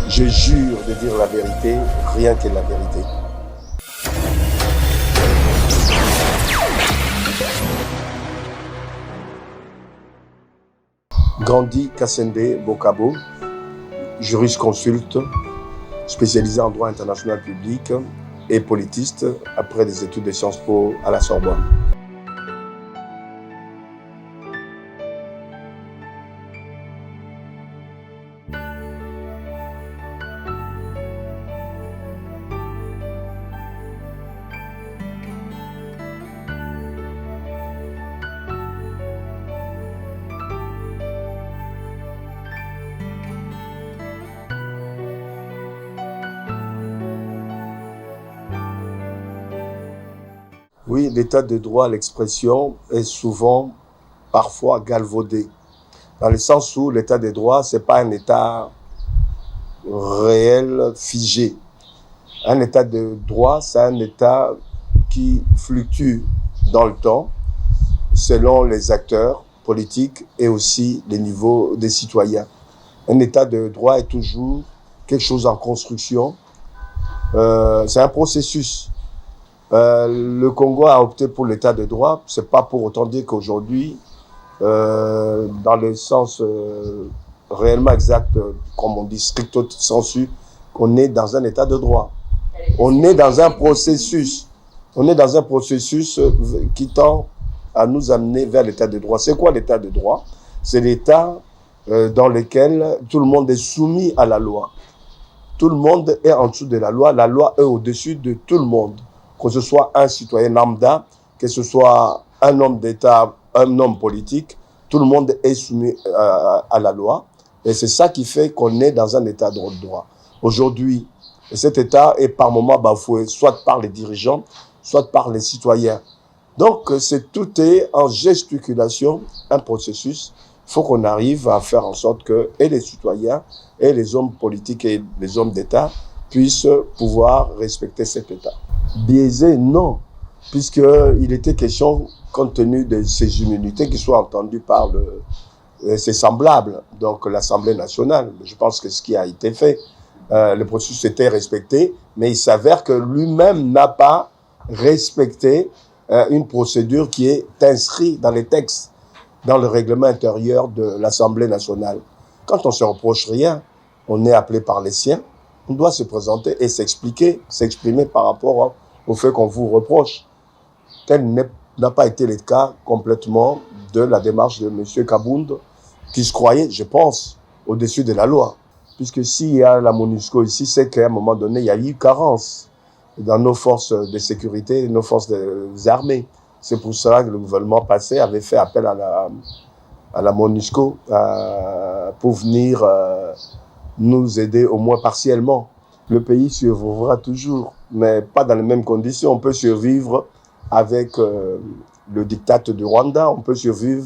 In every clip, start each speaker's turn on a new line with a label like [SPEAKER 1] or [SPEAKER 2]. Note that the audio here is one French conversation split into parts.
[SPEAKER 1] Je jure de dire la vérité, rien que la vérité. Grandi Kassende Bokabo, jurisconsulte, spécialisé en droit international public et politiste après des études de Sciences Po à la Sorbonne. Oui, l'état de droit, l'expression est souvent, parfois galvaudée, dans le sens où l'état de droit, ce n'est pas un état réel, figé. Un état de droit, c'est un état qui fluctue dans le temps, selon les acteurs politiques et aussi les niveaux des citoyens. Un état de droit est toujours quelque chose en construction. C'est un processus. Le Congo a opté pour l'état de droit. C'est pas pour autant dire qu'aujourd'hui, dans le sens réellement exact, comme on dit stricto sensu, qu'on est dans un état de droit. On est dans un processus. On est dans un processus qui tend à nous amener vers l'état de droit. C'est quoi l'état de droit? C'est l'état dans lequel tout le monde est soumis à la loi. Tout le monde est en dessous de la loi. La loi est au-dessus de tout le monde. Que ce soit un citoyen lambda, que ce soit un homme d'État, un homme politique, tout le monde est soumis à la loi. Et c'est ça qui fait qu'on est dans un état de droit. Aujourd'hui, cet état est par moments bafoué, soit par les dirigeants, soit par les citoyens. Donc, tout est en gesticulation, un processus. Il faut qu'on arrive à faire en sorte que et les citoyens, et les hommes politiques et les hommes d'État puissent pouvoir respecter cet état. Biaisé, non, puisqu'il était question, compte tenu de ces immunités, qui soient entendues par ses semblables, donc l'Assemblée nationale. Je pense que ce qui a été fait, le processus était respecté, mais il s'avère que lui-même n'a pas respecté une procédure qui est inscrite dans les textes, dans le règlement intérieur de l'Assemblée nationale. Quand on ne se reproche rien, on est appelé par les siens, on doit se présenter et s'exprimer par rapport au fait qu'on vous reproche. Tel n'a pas été le cas complètement de la démarche de M. Kabound, qui se croyait, je pense, au-dessus de la loi. Puisque s'il y a la MONUSCO ici, c'est qu'à un moment donné, il y a eu carence dans nos forces de sécurité, nos forces des armées. C'est pour cela que le gouvernement passé avait fait appel à la MONUSCO pour venir nous aider au moins partiellement. Le pays survivra toujours, mais pas dans les mêmes conditions. On peut survivre avec le diktat du Rwanda, on peut survivre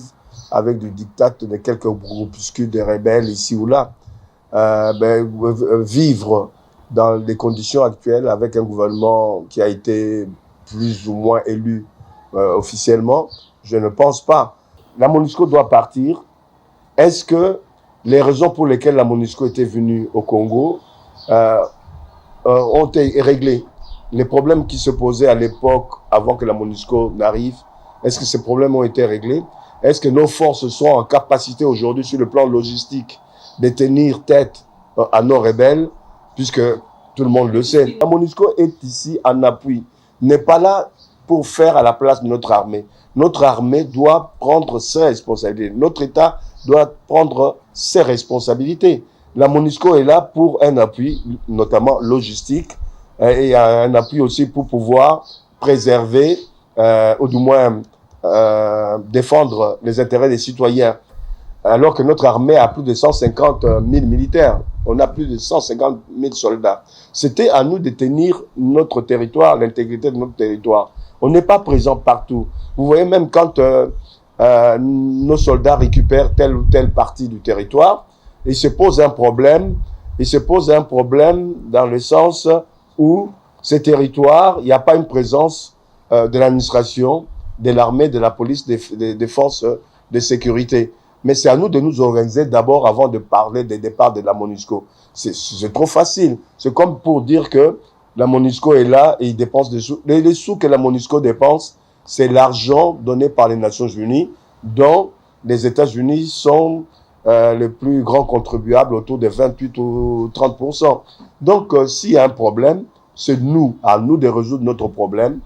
[SPEAKER 1] avec le diktat de quelques groupuscules de rebelles ici ou là. Vivre dans les conditions actuelles avec un gouvernement qui a été plus ou moins élu officiellement, je ne pense pas. La MONUSCO doit partir. Est-ce que les raisons pour lesquelles la MONUSCO était venue au Congo ont été réglées? Les problèmes qui se posaient à l'époque, avant que la MONUSCO n'arrive, est-ce que ces problèmes ont été réglés? Est-ce que nos forces sont en capacité aujourd'hui, sur le plan logistique, de tenir tête à nos rebelles, puisque tout le monde le sait. La MONUSCO est ici en appui, n'est pas là pour faire à la place de notre armée. Notre armée doit prendre ses responsabilités. Notre État doit prendre ses responsabilités. La MONUSCO est là pour un appui, notamment logistique, et un appui aussi pour pouvoir préserver, ou du moins défendre les intérêts des citoyens. Alors que notre armée a plus de 150 000 militaires. On a plus de 150 000 soldats. C'était à nous de tenir notre territoire, l'intégrité de notre territoire. On n'est pas présent partout. Vous voyez, même quand nos soldats récupèrent telle ou telle partie du territoire, il se pose un problème. Il se pose un problème dans le sens où ces territoires, il n'y a pas une présence de l'administration, de l'armée, de la police, des forces de sécurité. Mais c'est à nous de nous organiser d'abord avant de parler des départs de la MONUSCO. C'est trop facile. C'est comme pour dire que la MONUSCO est là et il dépense des sous. Les sous que la MONUSCO dépense, c'est l'argent donné par les Nations Unies, dont les États-Unis sont les plus grands contribuables, autour de 28 ou 30%. Donc, s'il y a un problème, c'est à nous de résoudre notre problème,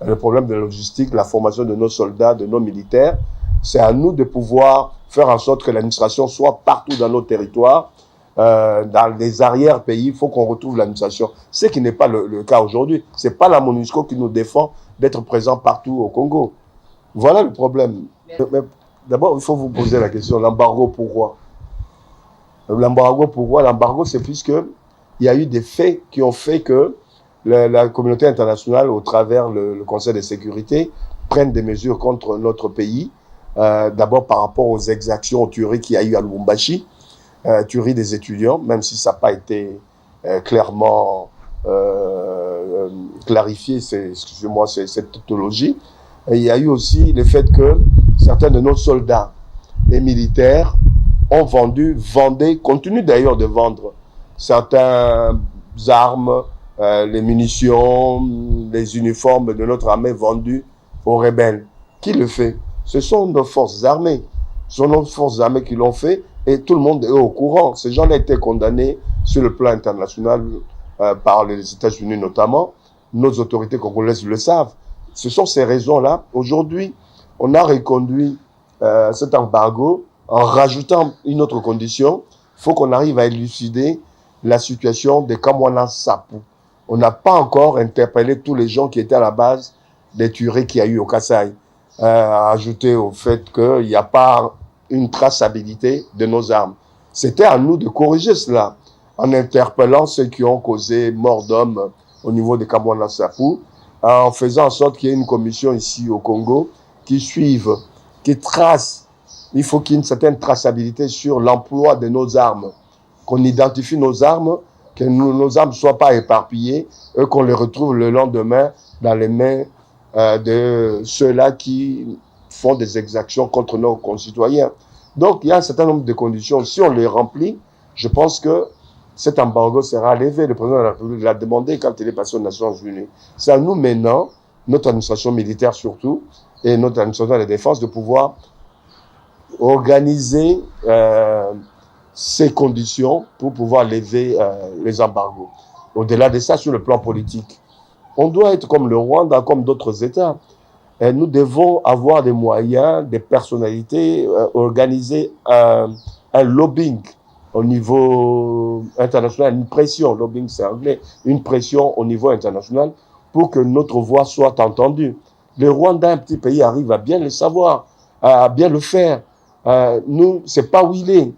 [SPEAKER 1] le problème de la logistique, la formation de nos soldats, de nos militaires. C'est à nous de pouvoir faire en sorte que l'administration soit partout dans nos territoires, dans les arrière-pays. Il faut qu'on retrouve l'administration. Ce qui n'est pas le cas aujourd'hui. C'est pas la MONUSCO qui nous défend d'être présent partout au Congo. Voilà le problème. Mais d'abord, il faut vous poser la question, l'embargo, pourquoi? L'embargo, pourquoi? L'embargo, c'est puisque il y a eu des faits qui ont fait que la communauté internationale, au travers le Conseil de sécurité, prenne des mesures contre notre pays. D'abord par rapport aux exactions, aux tueries qu'il y a eu à Lubumbashi, tueries des étudiants, même si ça n'a pas été clairement clarifié, excusez-moi, cette tautologie. Et il y a eu aussi le fait que certains de nos soldats et militaires ont vendaient, continuent d'ailleurs de vendre certaines armes, les munitions, les uniformes de notre armée vendus aux rebelles. Qui le fait? Ce sont nos forces armées. Ce sont nos forces armées qui l'ont fait et tout le monde est au courant. Ces gens-là étaient condamnés sur le plan international par les États-Unis notamment. Nos autorités congolaises le savent. Ce sont ces raisons-là. Aujourd'hui, on a reconduit cet embargo en rajoutant une autre condition. Il faut qu'on arrive à élucider la situation de Kamwina Nsapu. On n'a pas encore interpellé tous les gens qui étaient à la base des tueries qu'il y a eu au Kasaï. Ajouter au fait qu'il n'y a pas une traçabilité de nos armes. C'était à nous de corriger cela en interpellant ceux qui ont causé mort d'hommes au niveau de Kamwina Nsapu, en faisant en sorte qu'il y ait une commission ici au Congo qui suive, qui trace. Il faut qu'il y ait une certaine traçabilité sur l'emploi de nos armes, qu'on identifie nos armes, que nos armes ne soient pas éparpillées et qu'on les retrouve le lendemain dans les mains de ceux-là qui font des exactions contre nos concitoyens. Donc, il y a un certain nombre de conditions. Si on les remplit, je pense que cet embargo sera levé. Le président de la République l'a demandé quand il est passé aux Nations Unies. C'est à nous maintenant, notre administration militaire surtout, et notre administration de la défense, de pouvoir organiser ces conditions pour pouvoir lever les embargos. Au-delà de ça, sur le plan politique, on doit être comme le Rwanda, comme d'autres États. Et nous devons avoir des moyens, des personnalités, organiser un lobbying au niveau international, une pression, lobbying c'est anglais, une pression au niveau international pour que notre voix soit entendue. Le Rwanda, un petit pays, arrive à bien le savoir, à bien le faire. Nous, c'est pas où il est.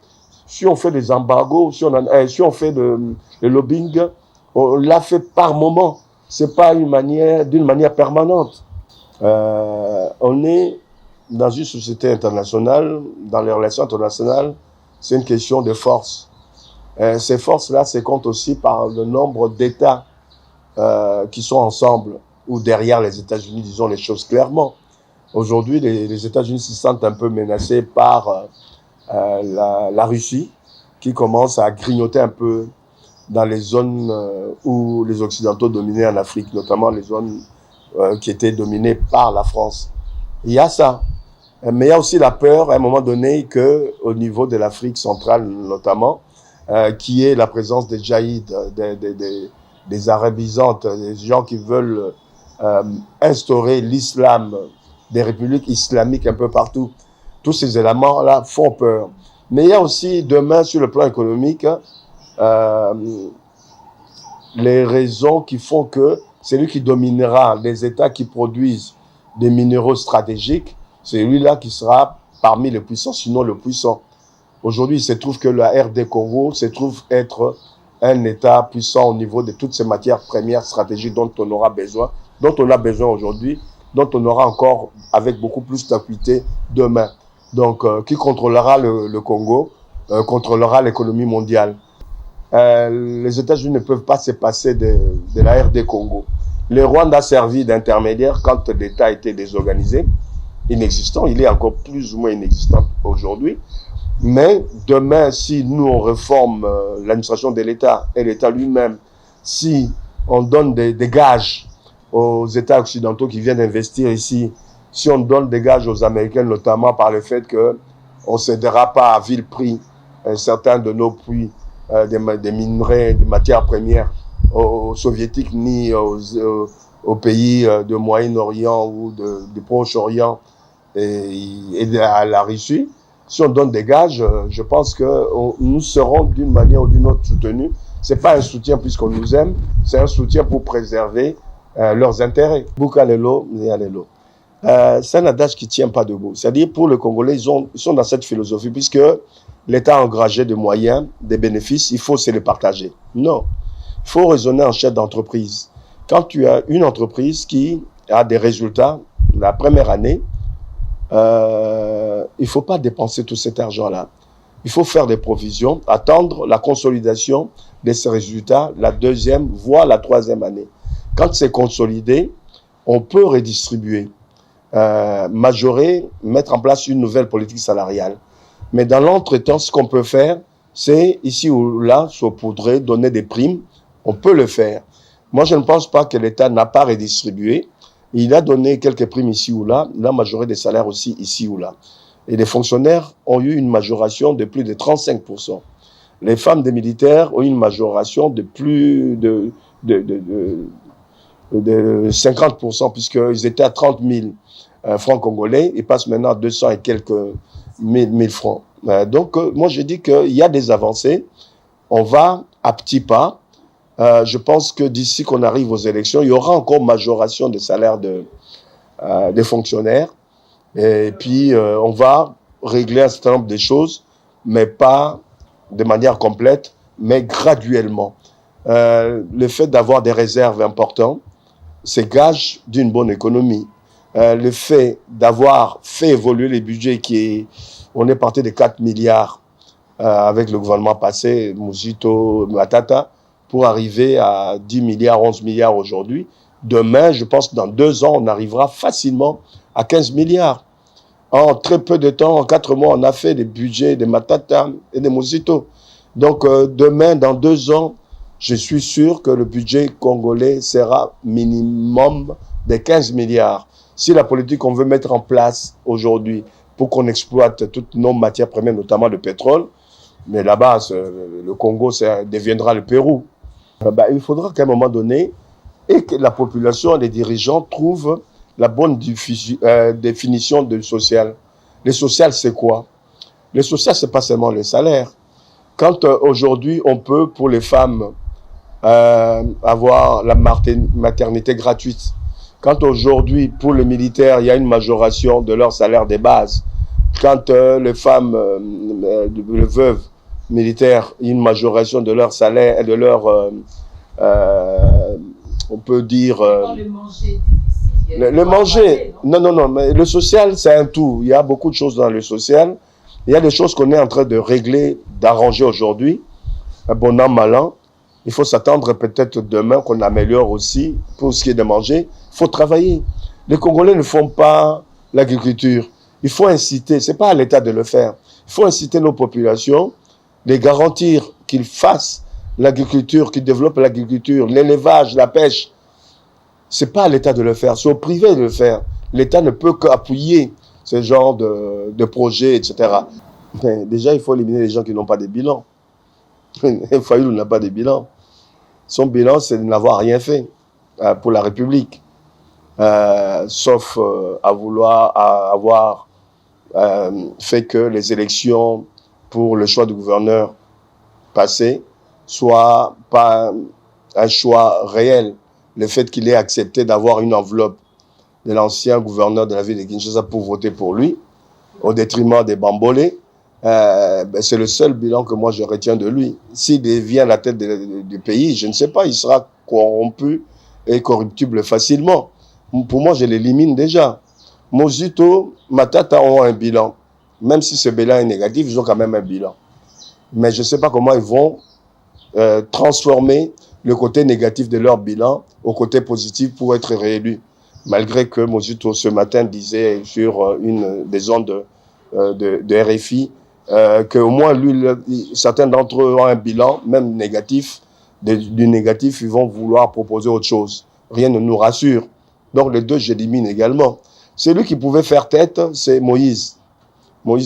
[SPEAKER 1] Si on fait des embargos, si on fait le lobbying, on l'a fait par moment. C'est pas d'une manière permanente. On est dans une société internationale, dans les relations internationales, c'est une question de force. Ces forces-là se comptent aussi par le nombre d'États qui sont ensemble ou derrière les États-Unis, disons les choses clairement. Aujourd'hui, les États-Unis se sentent un peu menacés par la Russie, qui commence à grignoter un peu dans les zones où les Occidentaux dominaient en Afrique, notamment les zones qui étaient dominées par la France. Il y a ça. Mais il y a aussi la peur, à un moment donné, qu'au niveau de l'Afrique centrale, notamment, qui est la présence des djihadistes, des arabisantes, des gens qui veulent instaurer l'islam, des républiques islamiques un peu partout. Tous ces éléments-là font peur. Mais il y a aussi, demain, sur le plan économique, les raisons qui font que c'est lui qui dominera les États qui produisent des minéraux stratégiques, c'est lui-là qui sera parmi les puissants, sinon le puissant. Aujourd'hui, il se trouve que la RD Congo se trouve être un État puissant au niveau de toutes ces matières premières stratégiques dont on aura besoin, dont on a besoin aujourd'hui, dont on aura encore avec beaucoup plus d'acuité demain. Donc, qui contrôlera le Congo, contrôlera l'économie mondiale. Les États-Unis ne peuvent pas se passer de la RD Congo. Le Rwanda a servi d'intermédiaire quand l'État était désorganisé. inexistant. Il est encore plus ou moins inexistant aujourd'hui. Mais demain, si nous, on réforme l'administration de l'État et l'État lui-même, si on donne des gages aux États occidentaux qui viennent investir ici, si on donne des gages aux Américains, notamment par le fait qu'on ne cédera pas à vil prix certains de nos puits, des minerais, des matières premières aux Soviétiques ni aux pays de Moyen-Orient ou du Proche-Orient et à la Russie. Si on donne des gages, je pense que nous serons d'une manière ou d'une autre soutenus. Ce n'est pas un soutien puisqu'on nous aime, c'est un soutien pour préserver leurs intérêts. Bukalelo, Néalelo. C'est un adage qui ne tient pas debout. C'est-à-dire, pour les Congolais, ils sont dans cette philosophie, puisque l'État a engagé des moyens, des bénéfices, il faut se les partager. Non. Il faut raisonner en chef d'entreprise. Quand tu as une entreprise qui a des résultats la première année, il ne faut pas dépenser tout cet argent-là. Il faut faire des provisions, attendre la consolidation de ces résultats la deuxième, voire la troisième année. Quand c'est consolidé, on peut redistribuer, majorer, mettre en place une nouvelle politique salariale. Mais dans l'entretemps, ce qu'on peut faire, c'est ici ou là, saupoudrer, donner des primes. On peut le faire. Moi, je ne pense pas que l'État n'a pas redistribué. Il a donné quelques primes ici ou là. Il a majoré des salaires aussi ici ou là. Et les fonctionnaires ont eu une majoration de plus de 35%. Les femmes des militaires ont eu une majoration de plus de 50%, puisqu'ils étaient à 30 000 francs congolais. Ils passent maintenant à 200 et quelques mille francs. Donc, moi, je dis qu'il y a des avancées. On va à petits pas. Je pense que d'ici qu'on arrive aux élections, il y aura encore majoration des salaires des fonctionnaires. Et puis, on va régler un certain nombre de choses, mais pas de manière complète, mais graduellement. Le fait d'avoir des réserves importantes, c'est gage d'une bonne économie. Le fait d'avoir fait évoluer les budgets, on est parti de 4 milliards avec le gouvernement passé, Muzito, Matata, pour arriver à 10 milliards, 11 milliards aujourd'hui. Demain, je pense que dans 2 ans, on arrivera facilement à 15 milliards. En très peu de temps, en 4 mois, on a fait des budgets de Matata et de Muzito. Donc, demain, dans 2 ans, je suis sûr que le budget congolais sera minimum de 15 milliards. Si la politique qu'on veut mettre en place aujourd'hui pour qu'on exploite toutes nos matières premières, notamment le pétrole, mais là-bas, le Congo deviendra le Pérou. Il faudra qu'à un moment donné, et que la population, les dirigeants trouvent la bonne définition de social. Le social, c'est quoi? Le social, c'est pas seulement le salaire. Quand aujourd'hui, on peut, pour les femmes, avoir la maternité gratuite. Quand aujourd'hui, pour les militaires, il y a une majoration de leur salaire de base. Quand les femmes, les veuves militaires, il y a une majoration de leur salaire, de leur, on peut dire...
[SPEAKER 2] le manger difficile.
[SPEAKER 1] Le manger, non, mais le social, c'est un tout. Il y a beaucoup de choses dans le social. Il y a des choses qu'on est en train de régler, d'arranger aujourd'hui, bon an, mal an. Il faut s'attendre peut-être demain qu'on améliore aussi pour ce qui est de manger. Il faut travailler. Les Congolais ne font pas l'agriculture. Il faut inciter, ce n'est pas à l'État de le faire. Il faut inciter nos populations, les garantir qu'ils fassent l'agriculture, qu'ils développent l'agriculture, l'élevage, la pêche. Ce n'est pas à l'État de le faire, c'est au privé de le faire. L'État ne peut qu'appuyer ce genre de projets, etc. Mais déjà, il faut éliminer les gens qui n'ont pas de bilan. Fayoulou n'a pas de bilan. Son bilan, c'est de n'avoir rien fait pour la République, sauf à vouloir avoir fait que les élections pour le choix du gouverneur passé soient pas un choix réel. Le fait qu'il ait accepté d'avoir une enveloppe de l'ancien gouverneur de la ville de Kinshasa pour voter pour lui, au détriment des Bambolés, c'est le seul bilan que moi je retiens de lui. S'il devient à la tête du pays, je ne sais pas, il sera corrompu et corruptible facilement. Pour moi, je l'élimine déjà. Muzito, Matata ont un bilan. Même si ce bilan est négatif, ils ont quand même un bilan. Mais je ne sais pas comment ils vont transformer le côté négatif de leur bilan au côté positif pour être réélus. malgré que Mosito ce matin disait sur une des ondes de RFI qu'au moins certains d'entre eux ont un bilan, même négatif. Du négatif, ils vont vouloir proposer autre chose. Rien ne nous rassure. Donc les deux, j'élimine également. Celui qui pouvait faire tête, c'est Moïse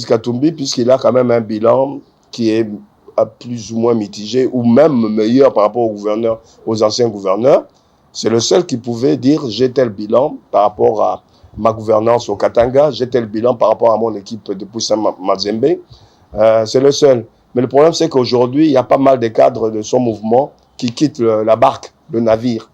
[SPEAKER 1] Katumbi, puisqu'il a quand même un bilan qui est plus ou moins mitigé, ou même meilleur par rapport aux anciens gouverneurs. C'est le seul qui pouvait dire « j'ai tel bilan par rapport à ma gouvernance au Katanga, j'ai tel bilan par rapport à mon équipe de Poussa Mazembe ». C'est le seul. Mais le problème, c'est qu'aujourd'hui, il y a pas mal de cadres de son mouvement qui quittent la barque, le navire.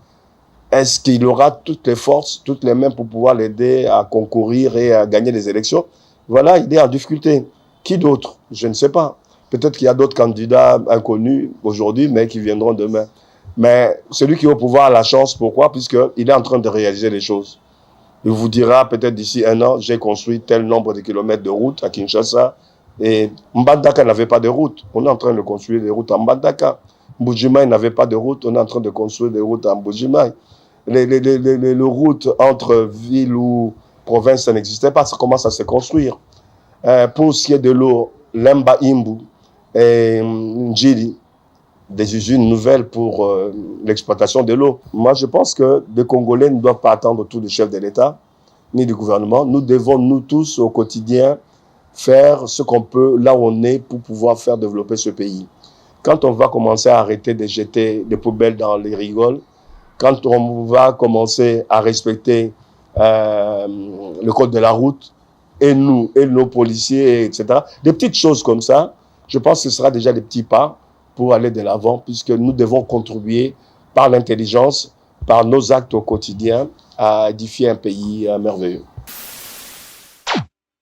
[SPEAKER 1] Est-ce qu'il aura toutes les forces, toutes les mains pour pouvoir l'aider à concourir et à gagner les élections? Voilà, il est en difficulté. Qui d'autre? Je ne sais pas. Peut-être qu'il y a d'autres candidats inconnus aujourd'hui, mais qui viendront demain. Mais celui qui est au pouvoir a la chance. Pourquoi? Puisqu'il est en train de réaliser les choses. Il vous dira peut-être d'ici 1 an, j'ai construit tel nombre de kilomètres de route à Kinshasa. Et Mbandaka n'avait pas de route. On est en train de construire des routes à Mbandaka. Mbujimaï n'avait pas de route. On est en train de construire des routes à Mbujimaï. Les routes entre villes ou provinces, ça n'existait pas. Ça commence à se construire. Pour ce qui est de l'eau, Lemba Imbu et Njili, des usines nouvelles pour l'exploitation de l'eau. Moi, je pense que les Congolais ne doivent pas attendre tous les chefs de l'État, ni du gouvernement. Nous devons, nous tous, au quotidien, faire ce qu'on peut là où on est pour pouvoir faire développer ce pays. Quand on va commencer à arrêter de jeter des poubelles dans les rigoles, quand on va commencer à respecter le code de la route, et nous, et nos policiers, etc., des petites choses comme ça, je pense que ce sera déjà des petits pas pour aller de l'avant, puisque nous devons contribuer par l'intelligence, par nos actes au quotidien, à édifier un pays merveilleux.